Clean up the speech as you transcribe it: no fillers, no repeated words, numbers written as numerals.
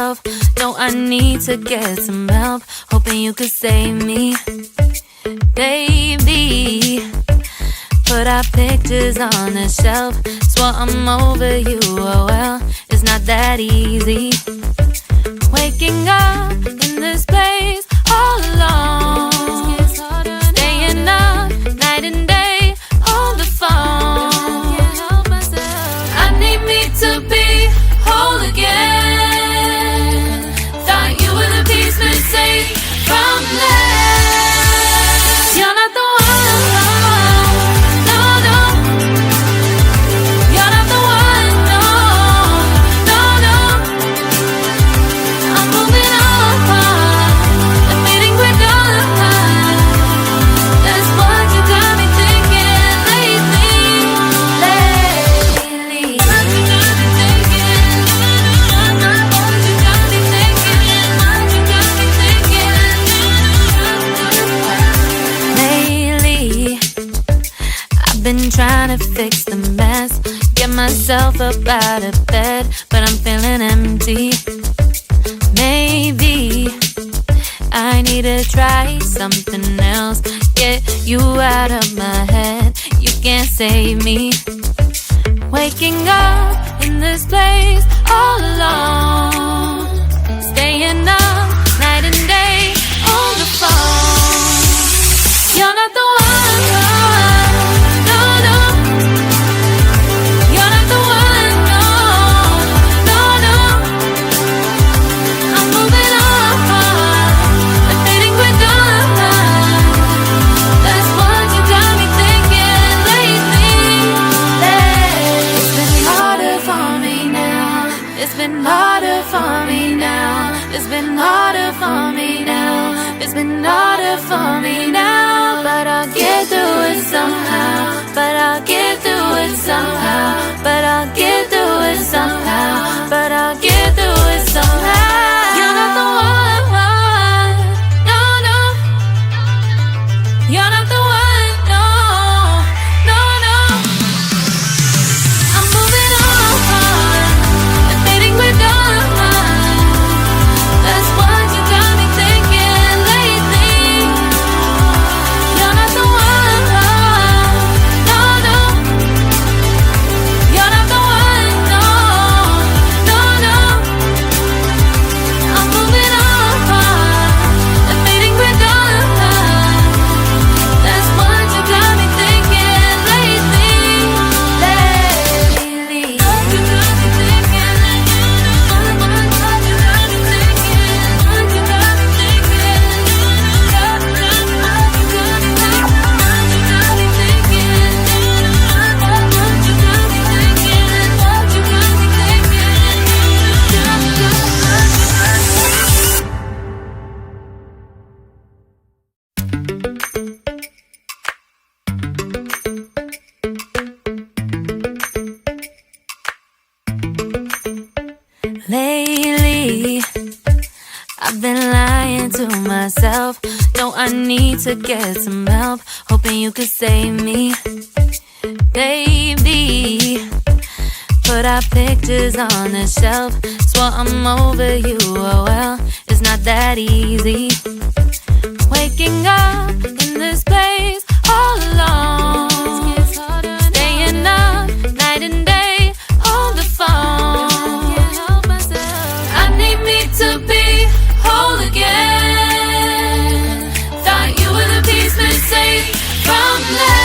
myself. Don't I need to get some help? Hoping you could save me, baby. Put our pictures on the shelf. Swore I'm over you, oh well, it's not that easy. Waking up in this place all alone, staying up night and day on the phone. I need me to be whole again. Thought you were the piece missing from left. You're not the one. Been trying to fix the mess, get myself up out of bed, but I'm feeling empty. Maybe I need to try something else. Get you out of my head, you can't save me. Waking up in this place all alone, staying up night and day on the phone. You're not the one. It's been harder for me now. It's been harder for me now. It's been harder for me now. But I'll get through it somehow. But I'll get through it somehow. But I'll get through it somehow. But I'll get through it somehow. You're not the one. No, no. You're not the one. No, no, no. I'm moving on. That's what you got me thinking lately. You're not the one. No, no. You're not the one. No, no, no. I'm moving on and fading we're done. That's what you got me thinking lately. Lately, I've been lying to myself. Don't I need to get some help? Hoping you could save me, baby. Put our pictures on the shelf. Swore I'm over you, oh well, it's not that easy. Waking up in this place all alone, staying up night and day on the phone. To be whole again. Thought you were the piece missing from left.